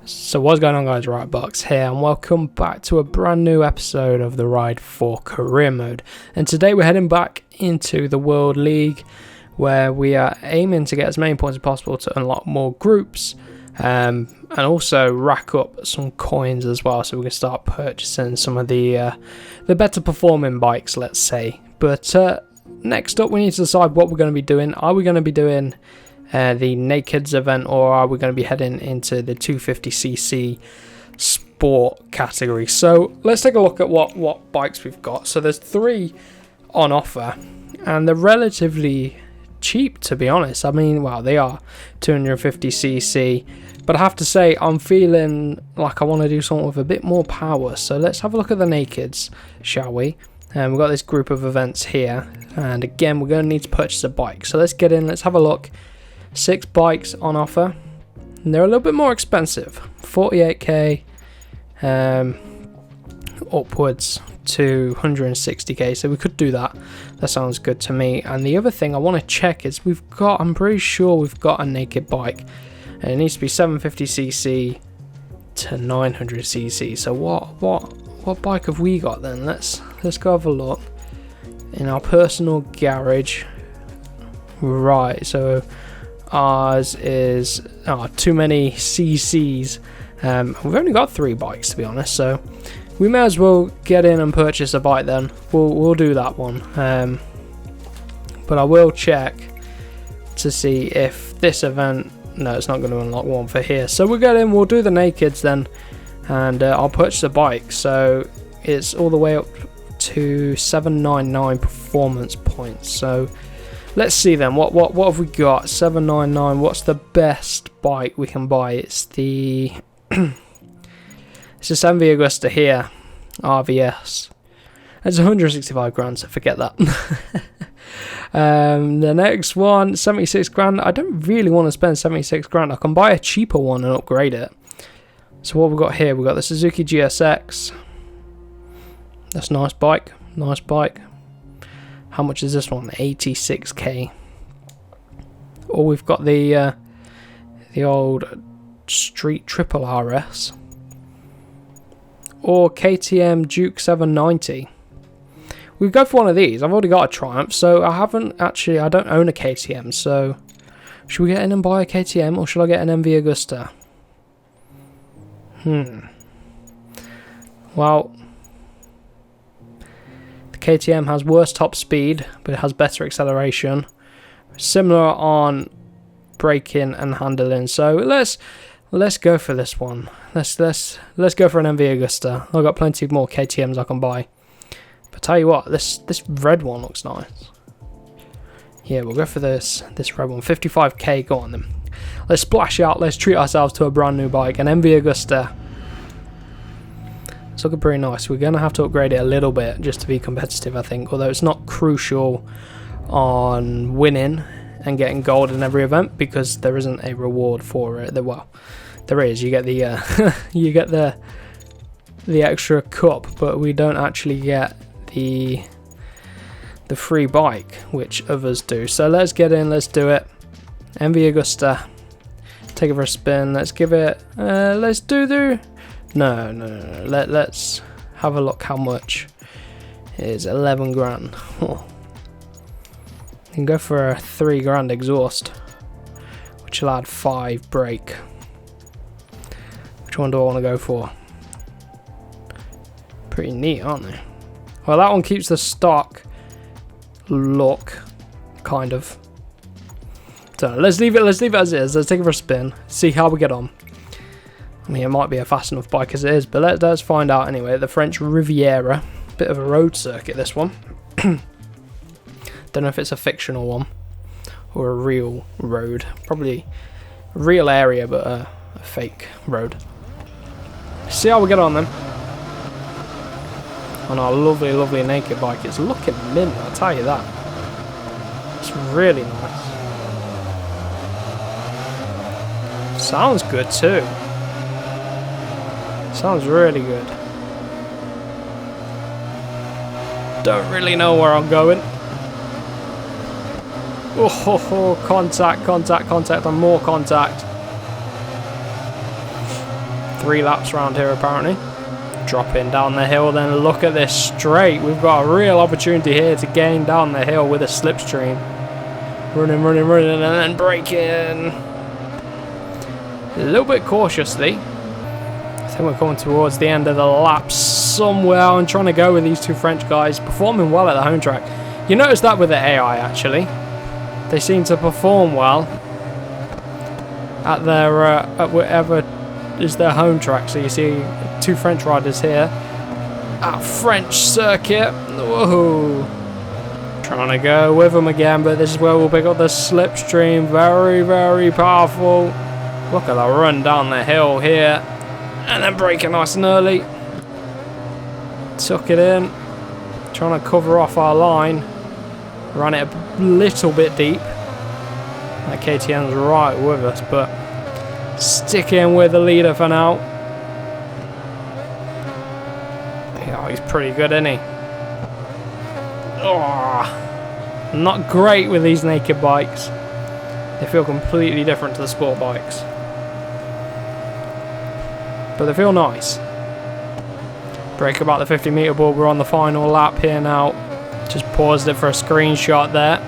So what's going on, guys? Right, Box here, and welcome back to a brand new episode of the Ride for Career Mode. And today we're heading back into the World League, where we are aiming to get as many points as possible to unlock more groups, and also rack up some coins as well, so we can start purchasing some of the better performing bikes, let's say. But next up, we need to decide what we're going to be doing. Are we going to be doing the Nakeds event, or are we going to be heading into the 250cc sport category? So let's take a look at what bikes we've got. So there's 3 on offer, and they're relatively cheap, to be honest. I mean, well, they are 250cc, but I have to say I'm feeling like I want to do something with a bit more power. So let's have a look at the Nakeds, shall we? And we've got this group of events here, and again we're going to need to purchase a bike. So let's get in, let's have a look. 6 bikes on offer, and they're a little bit more expensive, 48k upwards to 160k, so we could do that. That sounds good to me. And the other thing I want to check is I'm pretty sure we've got a naked bike, and it needs to be 750cc to 900cc. So what bike have we got then? Let's go have a look in our personal garage. Right, so ours is too many CCs. We've only got 3 bikes, to be honest, so we may as well get in and purchase a bike then. We'll do that one, but I will check to see if this event, no, it's not going to unlock one for here. So we'll get in, we'll do the Nakeds then, and I'll purchase a bike. So it's all the way up to 799 performance points. So let's see then, what have we got? 799, what's the best bike we can buy? It's the it's this MV Agusta here, RVS. It's 165 grand, so forget that. The next one, 76 grand. I don't really want to spend 76 grand. I can buy a cheaper one and upgrade it. So what we've got here, we've got the Suzuki GSX. That's a nice bike, nice bike. How much is this one? 86k. Or we've got the old Street Triple RS, or KTM Duke 790. We go for one of these. I've already got a Triumph, so I don't own a KTM. So should we get in and buy a KTM, or should I get an MV Agusta? Well, KTM has worse top speed, but it has better acceleration, similar on braking and handling. So let's go for this one. Let's go for an MV Agusta. I've got plenty more KTMs I can buy. But tell you what, this red one looks nice. Yeah, we'll go for this red one. 55k. Go on then. Let's splash out. Let's treat ourselves to a brand new bike, an MV Agusta. It's looking pretty nice. We're going to have to upgrade it a little bit just to be competitive, I think. Although it's not crucial on winning and getting gold in every event, because there isn't a reward for it. Well, there is. You get the you get the extra cup, but we don't actually get the free bike, which others do. So let's get in. Let's do it. MV Agusta. Take it for a spin. Let's give it. Let's do the. No. Let's have a look how much it is. 11 grand. Oh. You can go for a 3 grand exhaust, which will add 5 brake. Which one do I want to go for? Pretty neat, aren't they? Well, that one keeps the stock look, kind of. So let's leave it as it is. Let's take it for a spin. See how we get on. I mean, it might be a fast enough bike as it is, but let's find out anyway. The French Riviera, bit of a road circuit, this one. Don't know if it's a fictional one or a real road. Probably a real area, but a fake road. See how we get on then. On our lovely, lovely naked bike. It's looking mint, I'll tell you that. It's really nice. Sounds good too. Sounds really good. Don't really know where I'm going. Oh, contact, and more contact. 3 laps around here apparently. Dropping down the hill, then look at this straight. We've got a real opportunity here to gain down the hill with a slipstream. Running, and then braking. A little bit cautiously. I think we're coming towards the end of the lap somewhere. I'm trying to go with these 2 French guys, performing well at the home track. You notice that with the AI actually. They seem to perform well at their at whatever is their home track. So you see 2 French riders here at French circuit. Whoa! Trying to go with them again, but this is where we'll pick up the slipstream. Very, very powerful. Look at the run down the hill here, and then braking nice and early. Tuck it in, trying to cover off our line. Ran it a little bit deep. That KTM's right with us, but sticking with the leader for now. Yeah, he's pretty good, isn't he? Oh, not great with these naked bikes. They feel completely different to the sport bikes, but they feel nice. Break about the 50-meter board. We're on the final lap here now. Just paused it for a screenshot there.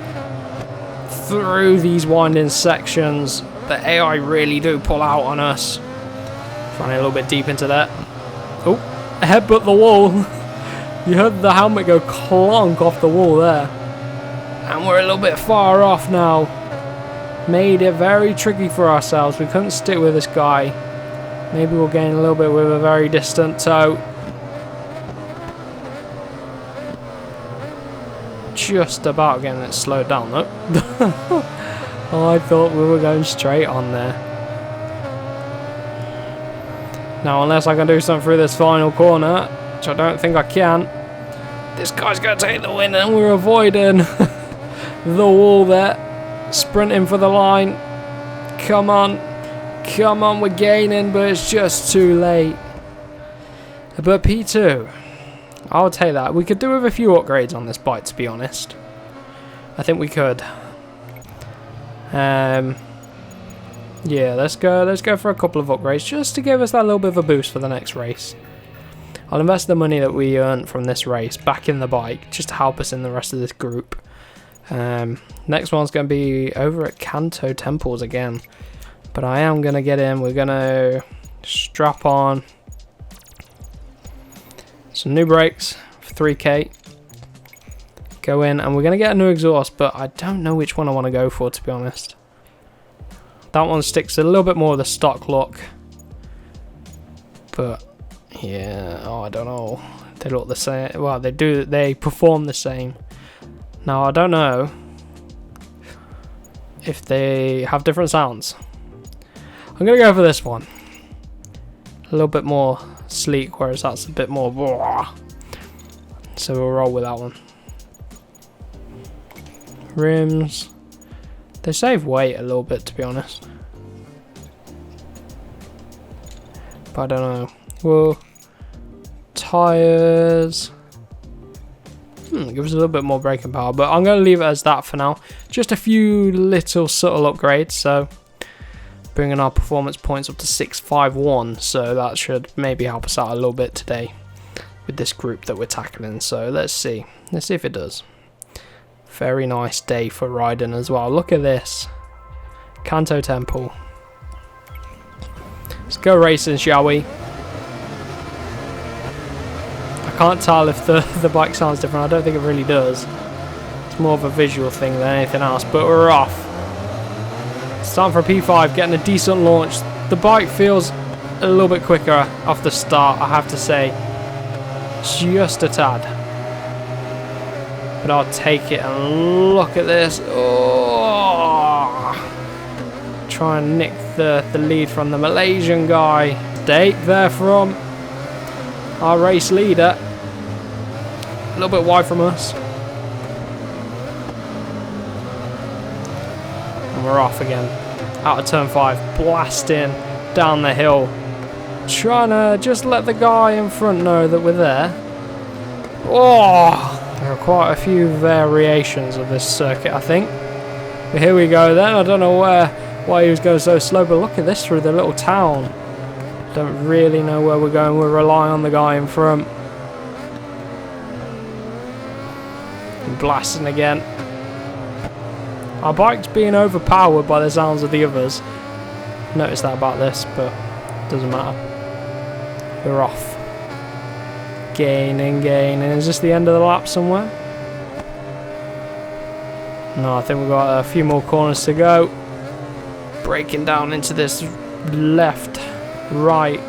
Through these winding sections, the AI really do pull out on us. Running a little bit deep into that. Oh, headbutt the wall. You heard the helmet go clonk off the wall there. And we're a little bit far off now. Made it very tricky for ourselves. We couldn't stick with this guy. Maybe we'll gain a little bit with a very distant toe. Just about getting it slowed down though. Oh, I thought we were going straight on there. Now, unless I can do something through this final corner, which I don't think I can, this guy's going to take the win, and we're avoiding the wall there. Sprinting for the line. Come on. Come on, we're gaining, but it's just too late. But P2, I'll take that. We could do with a few upgrades on this bike, to be honest. I think we could. Yeah, let's go for a couple of upgrades just to give us that little bit of a boost for the next race. I'll invest the money that we earned from this race back in the bike just to help us in the rest of this group. Next one's going to be over at Kanto Temples again, but I am going to get in. We're going to strap on some new brakes for 3K. Go in, and we're going to get a new exhaust, but I don't know which one I want to go for, to be honest. That one sticks a little bit more of the stock look, but yeah, oh, I don't know. They look the same. Well, they do. They perform the same. Now, I don't know if they have different sounds. I'm going to go for this one. A little bit more sleek, whereas that's a bit more raw. So we'll roll with that one. Rims. They save weight a little bit, to be honest. But I don't know. Well, tires. Give us a little bit more braking power, but I'm going to leave it as that for now. Just a few little subtle upgrades, so bringing our performance points up to 651, so that should maybe help us out a little bit today with this group that we're tackling. So let's see if it does. Very nice day for riding as well. Look at this, Kanto Temple. Let's go racing, shall we? I can't tell if the bike sounds different. I don't think it really does. It's more of a visual thing than anything else, but we're off. It's time for a P5, getting a decent launch. The bike feels a little bit quicker off the start, I have to say. Just a tad. But I'll take it, and look at this. Oh! Try and nick the lead from the Malaysian guy. Dake there from our race leader. A little bit wide from us. And we're off again. Out of turn 5. Blasting down the hill. Trying to just let the guy in front know that we're there. Oh! There are quite a few variations of this circuit, I think. But here we go then. I don't know why he was going so slow, but look at this through the little town. Don't really know where we're going. We're relying on the guy in front. Blasting again. Our bike's being overpowered by the sounds of the others. Noticed that about this, but doesn't matter. We're off. Gaining. Is this the end of the lap somewhere? No, I think we've got a few more corners to go. Breaking down into this left, right,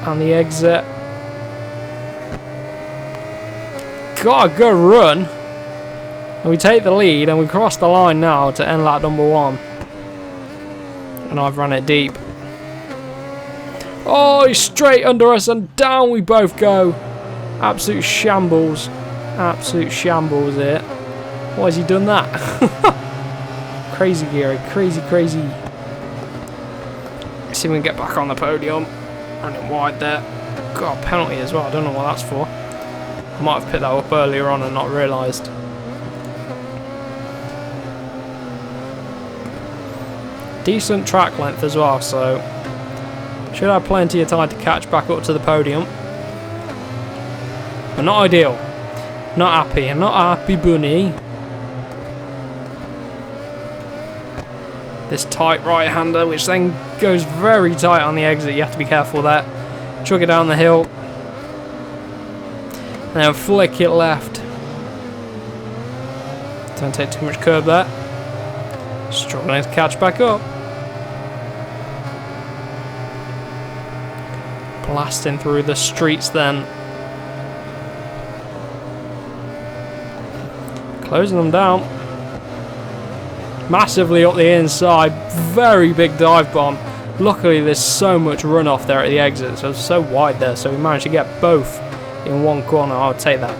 and the exit. Got a good run. And we take the lead and we cross the line now to end lap number 1. And I've run it deep. Oh, he's straight under us and down we both go. Absolute shambles. Absolute shambles here. Why has he done that? Crazy, Gary. Crazy. Let's see if we can get back on the podium. Running wide there. Got a penalty as well. I don't know what that's for. I might have picked that up earlier on and not realised. Decent track length as well, so should have plenty of time to catch back up to the podium. But not ideal. Not happy. I'm not happy, bunny. This tight right-hander, which then goes very tight on the exit. You have to be careful there. Chuck it down the hill. And then flick it left. Don't take too much curb there. Struggling to catch back up. Blasting through the streets then. Closing them down. Massively up the inside. Very big dive bomb. Luckily there's so much runoff there at the exit, so it's so wide there, so we managed to get both in one corner. I'll take that.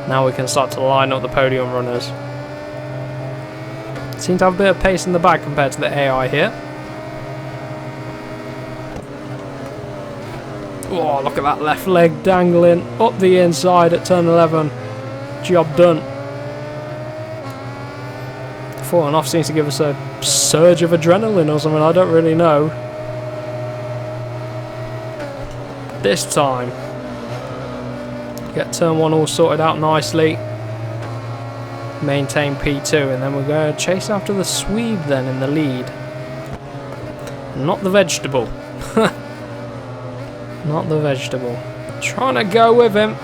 Now we can start to line up the podium runners. Seem to have a bit of pace in the back compared to the AI here. Oh, look at that left leg dangling up the inside at turn 11. Job done. Falling off seems to give us a surge of adrenaline or something, I don't really know. This time, get turn 1 all sorted out nicely. Maintain P2, and then we're going to chase after the Swede then in the lead. Not the vegetable. Not the vegetable. Trying to go with him.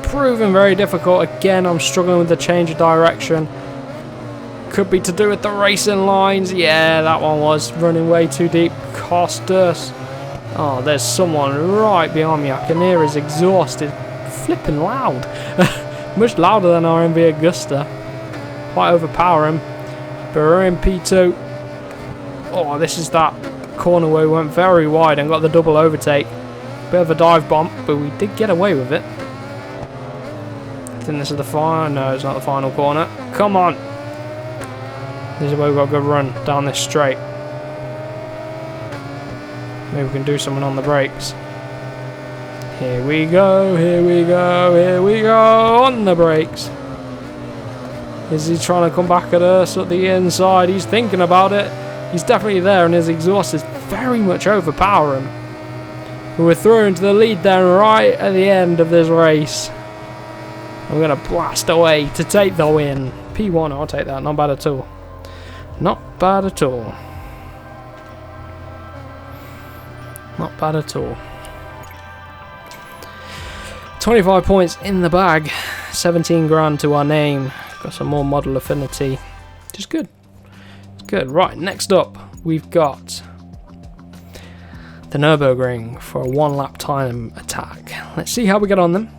Proving very difficult. Again, I'm struggling with the change of direction. Could be to do with the racing lines. Yeah, that one was running way too deep. Cost us. Oh, there's someone right behind me. I can hear his exhaust. It's flipping loud. Much louder than our MV Agusta. Quite overpowering. But we're in P2. Oh, this is that corner where we went very wide and got the double overtake. Bit of a dive bomb, but we did get away with it. I think this is the final. No, it's not the final corner. Come on. This is where we've got a good run down this straight. Maybe we can do something on the brakes. Here we go, here we go, here we go on the brakes. Is he trying to come back at us at the inside? He's thinking about it. He's definitely there and his exhaust is very much overpowering. We're through into the lead then right at the end of this race. I'm going to blast away to take the win. P1, I'll take that. Not bad at all. Not bad at all. Not bad at all. 25 points in the bag. 17 grand to our name. Got some more model affinity. Which is good. It's good. Right, next up we've got the Nürburgring for a 1 lap time attack. Let's see how we get on them.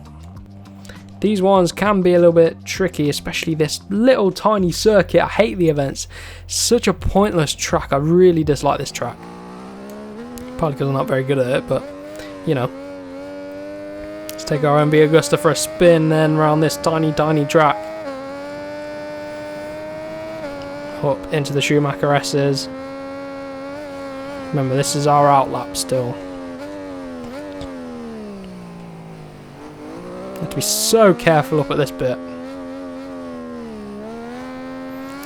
These ones can be a little bit tricky, especially this little tiny circuit. I hate the events. Such a pointless track. I really dislike this track. Probably because I'm not very good at it, but you know. Let's take our MV Agusta for a spin then around this tiny track. Up into the Schumacher S's. Remember, this is our outlap still. Have to be so careful up at this bit.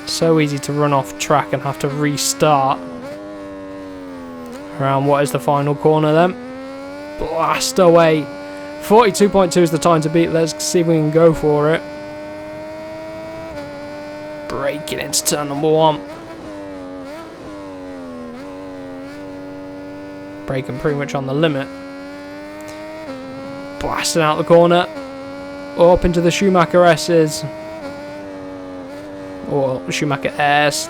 So easy to run off track and have to restart. Around what is the final corner then. Blast away. 42.2 is the time to beat. Let's see if we can go for it. Braking into turn number 1. Braking pretty much on the limit. Blasting out the corner. Up into the Schumacher S's. Or Schumacher S.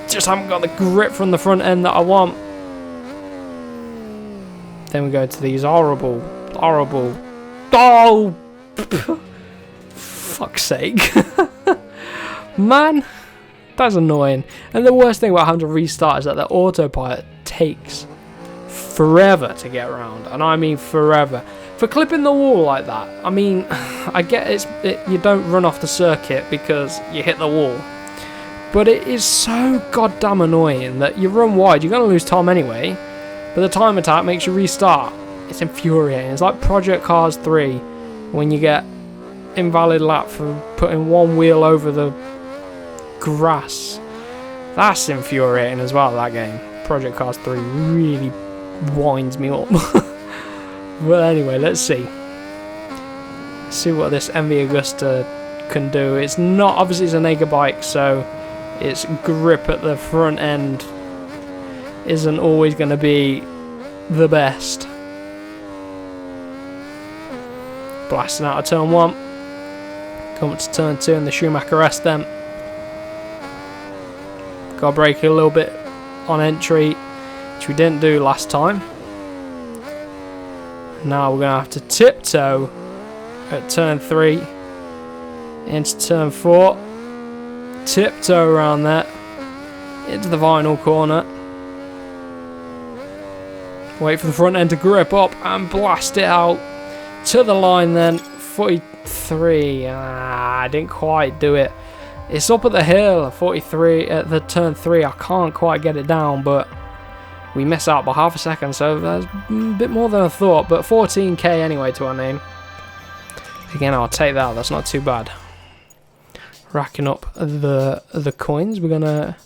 Just haven't got the grip from the front end that I want. Then we go to these horrible. Oh! Fuck's sake. Man, that's annoying. And the worst thing about having to restart is that the autopilot takes forever to get around. And I mean forever. For clipping the wall like that, I mean, I get you don't run off the circuit because you hit the wall. But it is so goddamn annoying that you run wide, you're going to lose time anyway. But the time attack makes you restart. It's infuriating. It's like Project Cars 3 when you get invalid lap for putting one wheel over the grass. That's infuriating as well, that game. Project Cars 3 really winds me up. Well, anyway, let's see. Let's see what this MV Augusta can do. It's not, obviously it's a naked bike, so its grip at the front end isn't always going to be the best. Blasting out of turn 1. Coming to turn 2 in the Schumacher S then. Got to brake a little bit on entry, which we didn't do last time. Now we're going to have to tiptoe at turn 3 into turn 4. Tiptoe around there into the final corner. Wait for the front end to grip up and blast it out to the line then. 43. I didn't quite do it. It's up at the hill. 43 at the turn 3. I can't quite get it down, but we miss out by half a second, so that's a bit more than I thought. But 14k anyway to our name. Again, I'll take that. That's not too bad. Racking up the coins. We're gonna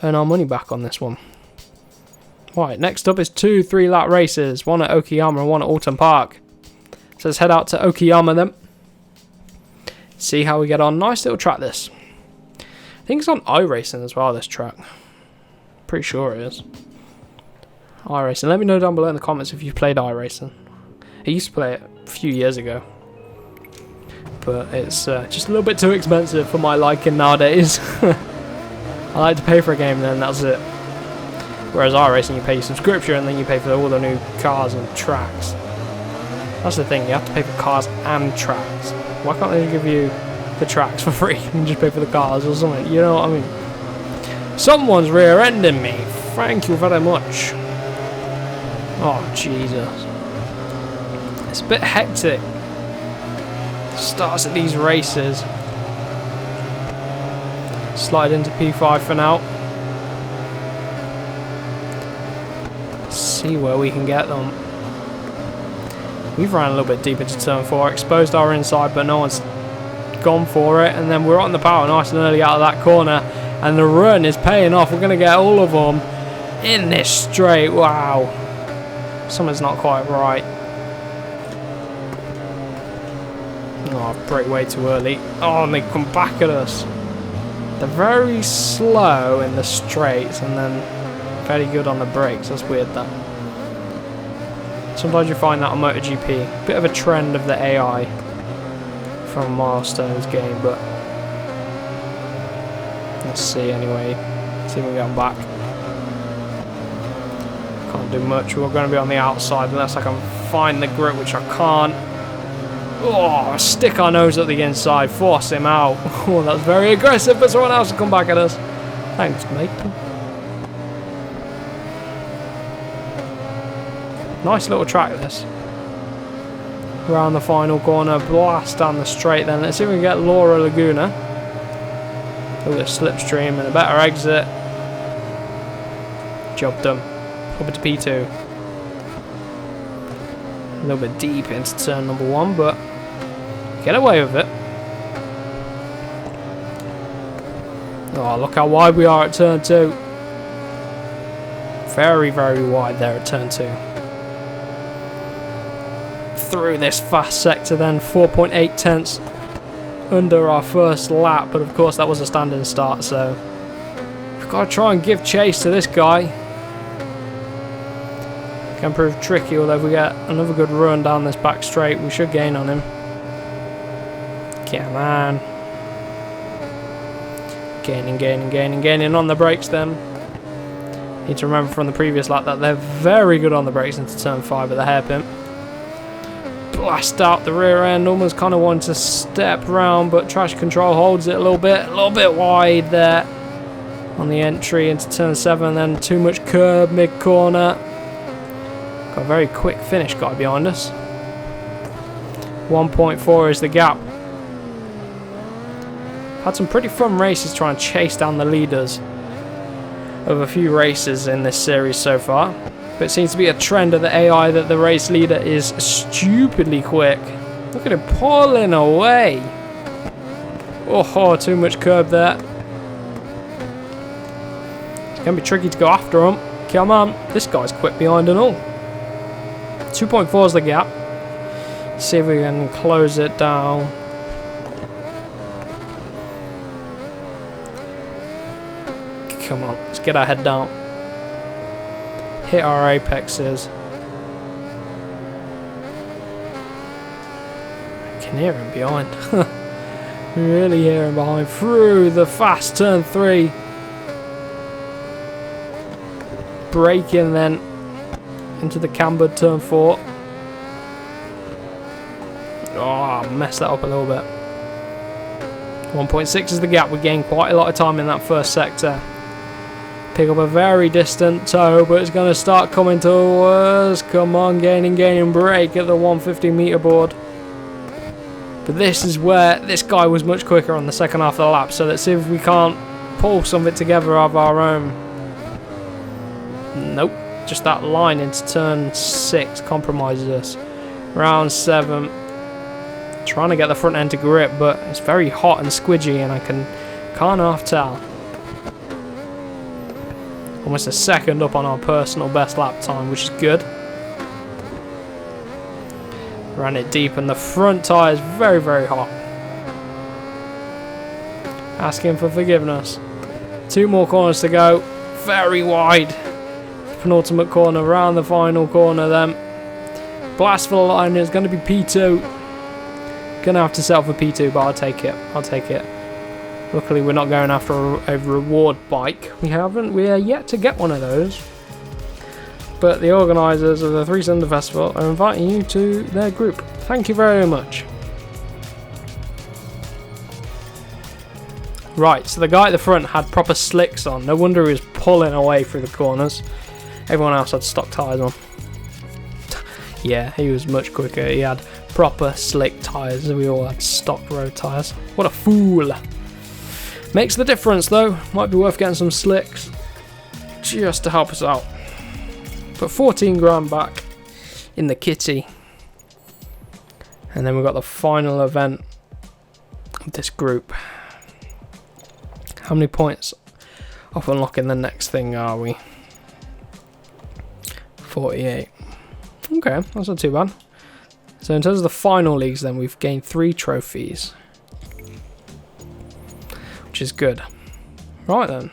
earn our money back on this one. Right, next up is 2 3-lap races. One at Okayama and one at Alton Park. So let's head out to Okayama then. See how we get on. Nice little track this. I think it's on iRacing as well, this track. Pretty sure it is. iRacing. Let me know down below in the comments if you've played iRacing. I used to play it a few years ago. But it's just a little bit too expensive for my liking nowadays. I like to pay for a game and then that's it. Whereas iRacing, you pay your subscription and then you pay for all the new cars and tracks. That's the thing, you have to pay for cars and tracks. Why can't they give you the tracks for free and just pay for the cars or something? You know what I mean? Someone's rear-ending me. Thank you very much. Oh, Jesus. It's a bit hectic. Starts at these races. Slide into P5 for now. See where we can get them. We've ran a little bit deep into turn 4, exposed our inside, but no one's gone for it. And then we're on the power nice and early out of that corner. And the run is paying off. We're going to get all of them in this straight. Wow. Something's not quite right. Oh, brake way too early. Oh, and they come back at us. They're very slow in the straights and then very good on the brakes. That's weird, that. Sometimes you find that on MotoGP. Bit of a trend of the AI from Milestone's game, but let's see anyway. See if we can get them back. Can't do much. We're going to be on the outside unless I can find the grip, which I can't. Oh, stick our nose at the inside, force him out. Oh, that's very aggressive, but someone else will come back at us. Thanks, mate. Nice little track, this. Around the final corner, blast down the straight then. Let's see if we can get Laura Laguna. Look at the slipstream and a better exit. Job done. Up to P2. A little bit deep into turn number 1, but get away with it. Oh, look how wide we are at turn 2. very, very wide there at turn 2. Through this fast sector then, 4.8 tenths under our first lap, but of course that was a standing start, so we've got to try and give chase to this guy. Can prove tricky, although if we get another good run down this back straight, we should gain on him. Come on. Gaining on the brakes then. Need to remember from the previous lap that they're very good on the brakes into turn 5 at the hairpin. Blast out the rear end, almost kind of wanted to step round, but traction control holds it a little bit wide there on the entry into turn 7, then too much curb mid-corner. Got a very quick finish guy behind us. 1.4 is the gap. Had some pretty fun races trying to chase down the leaders of a few races in this series so far. But it seems to be a trend of the AI that the race leader is stupidly quick. Look at him pulling away. Oh, too much curb there. It's going to be tricky to go after him. Come on. This guy's quick behind and all. 2.4 is the gap. See if we can close it down. Come on. Let's get our head down. Hit our apexes. I can hear him behind. Really hear him behind. Through the fast turn 3. Braking then into the cambered turn 4. Oh, messed that up a little bit. 1.6 is the gap. We gained quite a lot of time in that first sector. Pick up a very distant toe, but it's going to start coming towards. Come on, gaining, brake at the 150 meter board. But this is where this guy was much quicker on the second half of the lap, so let's see if we can't pull something together of our own. Nope, just that line into turn 6 compromises us. Round 7, trying to get the front end to grip, but it's very hot and squidgy, and I can't half tell. Almost a second up on our personal best lap time, which is good. Ran it deep, and the front tyre is very, very hot. Asking for forgiveness. 2 more corners to go. Very wide. Penultimate corner, round the final corner then. Blast for the line. It's going to be P2. Gonna have to settle for P2, but I'll take it. Luckily, we're not going after a reward bike. We are yet to get one of those. But the organisers of the 3-Cylinder Festival are inviting you to their group. Thank you very much. Right, so the guy at the front had proper slicks on. No wonder he was pulling away through the corners. Everyone else had stock tyres on. Yeah, he was much quicker. He had proper slick tyres. We all had stock road tyres. What a fool. Makes the difference though. Might be worth getting some slicks just to help us out. Put 14 grand back in the kitty. And then we've got the final event of this group. How many points off unlocking the next thing are we? 48. Okay, that's not too bad. So in terms of the final leagues then, we've gained 3 trophies. Which is good. Right then.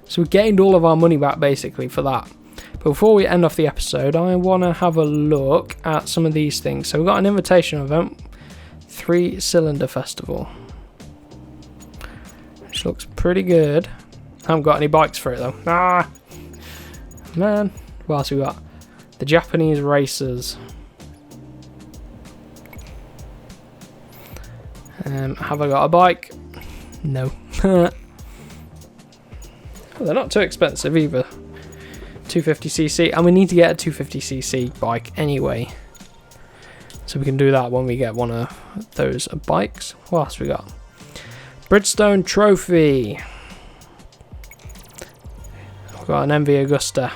So we gained all of our money back basically for that. But before we end off the episode, I want to have a look at some of these things. So we've got an invitation event. 3-Cylinder Festival. Which looks pretty good. I haven't got any bikes for it though. Ah! Man. What else we got? The Japanese racers. Have I got a bike? No. Well, they're not too expensive either. 250cc, and we need to get a 250cc bike anyway. So we can do that when we get one of those bikes. What else we got? Bridgestone Trophy. We've got an MV Agusta.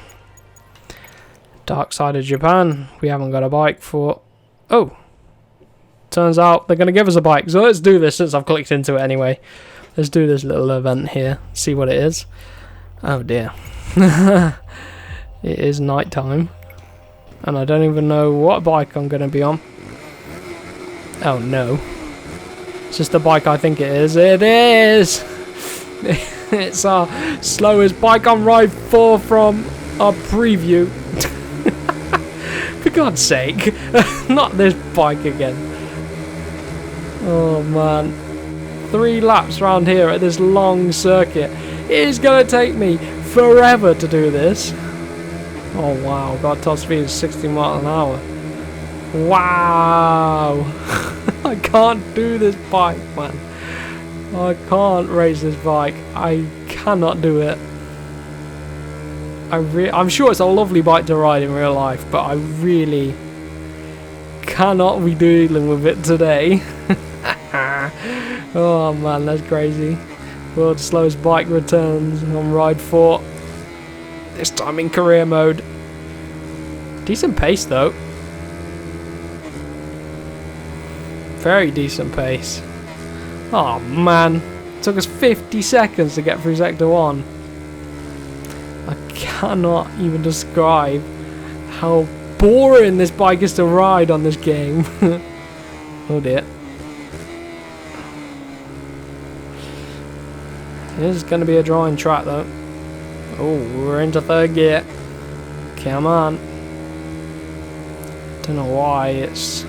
Dark Side of Japan. We haven't got a bike for... Oh! Turns out they're going to give us a bike. So let's do this since I've clicked into it anyway. Let's do this little event here. See what it is. Oh dear. It is night time. And I don't even know what bike I'm going to be on. Oh no. It's just the bike I think it is. It is! It's our slowest bike on Ride 4 from our preview. For God's sake. Not this bike again. Oh man. 3 laps around here at this long circuit. It is going to take me forever to do this. Oh wow, got top speed of 60 miles an hour. Wow. I can't do this bike, man. I can't race this bike. I cannot do it. I'm sure it's a lovely bike to ride in real life, but I really cannot be dealing with it today. Oh man, that's crazy. World's slowest bike returns on Ride 4. This time in career mode. Decent pace though. Very decent pace. Oh man. It took us 50 seconds to get through Sector 1. I cannot even describe how boring this bike is to ride on this game. Oh dear. This is going to be a drawing track though. Oh, we're into 3rd gear. Come on. Don't know why it's...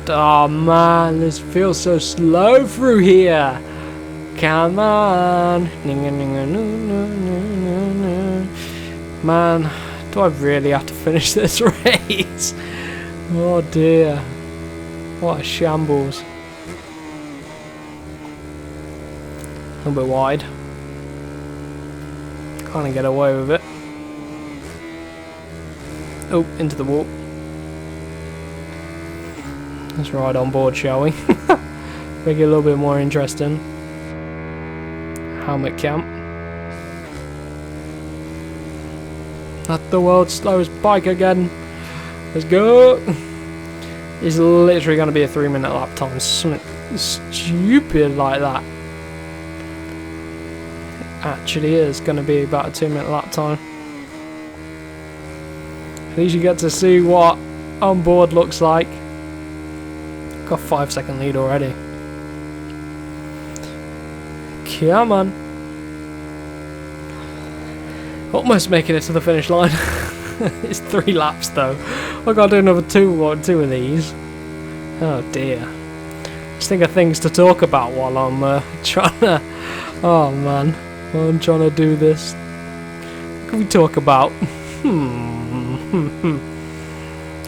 Oh man, this feels so slow through here. Come on. Man, do I really have to finish this race? Oh dear. What a shambles. A little bit wide. Can't get away with it. Oh, into the wall. Let's ride on board, shall we? Make it a little bit more interesting. Helmet camp. Not the world's slowest bike again. Let's go. It's literally going to be a 3-minute lap time. Something stupid like that. Actually is going to be about a 2-minute lap time. At least you get to see what on board looks like. Got 5-second lead already. Come on. Almost making it to the finish line. It's 3 laps though. I've got to do another two of these. Oh dear. Just think of things to talk about while I'm trying to... Oh man. I'm trying to do this. What can we talk about?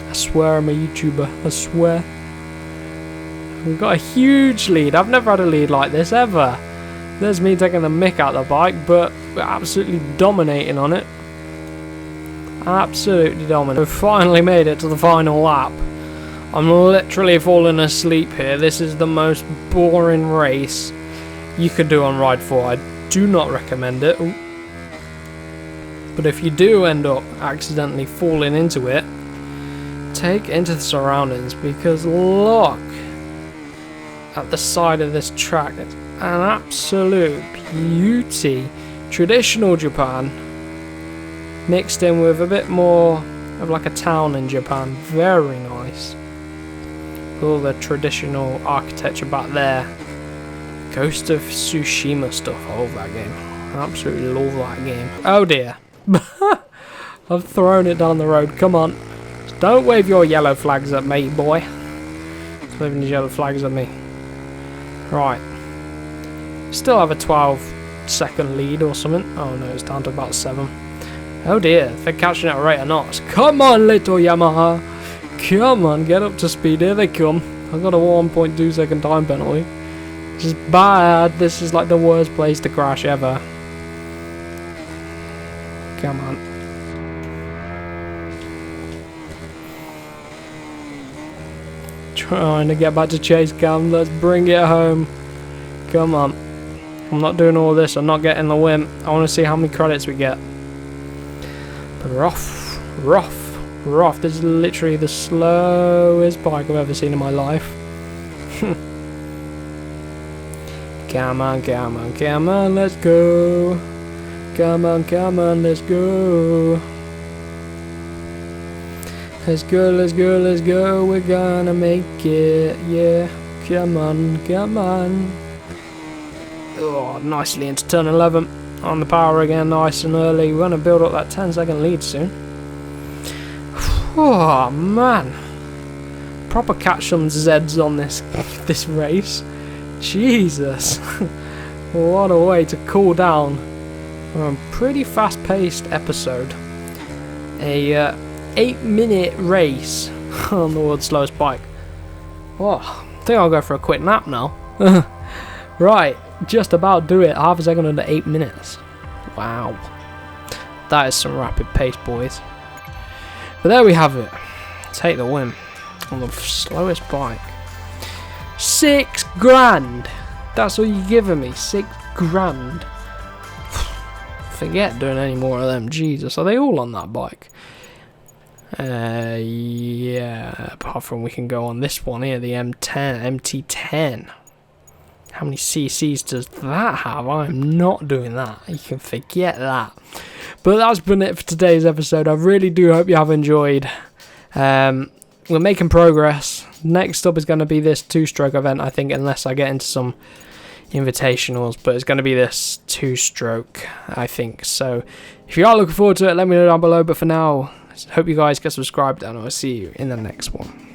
I swear I'm a YouTuber. I swear. We've got a huge lead. I've never had a lead like this ever. There's me taking the mick out of the bike, but we're absolutely dominating on it. Absolutely dominant. We've finally made it to the final lap. I'm literally falling asleep here. This is the most boring race you could do on Ride 4. I do not recommend it. Ooh. But if you do end up accidentally falling into it, take into the surroundings, because look at the side of this track. It's an absolute beauty. Traditional Japan mixed in with a bit more of like a town in Japan. Very nice. All the traditional architecture back there. Ghost of Tsushima stuff. I love that game. I absolutely love that game. Oh dear. I've thrown it down the road. Come on. Don't wave your yellow flags at me, boy. It's waving these yellow flags at me. Right. Still have a 12-second lead or something. Oh no, it's down to about 7. Oh dear, they're catching at a rate of knots. Come on, little Yamaha. Come on, get up to speed. Here they come. I've got a 1.2 second time penalty. This is bad. This is like the worst place to crash ever. Come on. Trying to get back to chase cam. Let's bring it home. Come on. I'm not doing all this. I'm not getting the win. I want to see how many credits we get. But rough. This is literally the slowest bike I've ever seen in my life. Come on, let's go. Come on, let's go. Let's go, let's go, let's go. We're gonna make it. Yeah. Come on, come on. Oh, nicely into turn 11. On the power again, nice and early. We're gonna build up that 10-second lead soon. Oh, man. Proper catch some Zeds on this race. Jesus. What a way to cool down a pretty fast-paced episode. A 8-minute race on the world's slowest bike. Oh, I think I'll go for a quick nap now. Right, just about do it. Half a second under 8 minutes. Wow. That is some rapid pace, boys. But there we have it. Take the win on the slowest bike. 6 grand. That's all you're giving me. 6 grand. Forget doing any more of them. Jesus, are they all on that bike? Yeah. Apart from we can go on this one here, the MT10. How many CCs does that have? I'm not doing that. You can forget that. But that's been it for today's episode. I really do hope you have enjoyed. We're making progress. Next up is going to be this 2-stroke event, I think, unless I get into some invitationals. But it's going to be this 2-stroke, I think. So if you are looking forward to it, let me know down below. But for now, hope you guys get subscribed, and I'll see you in the next one.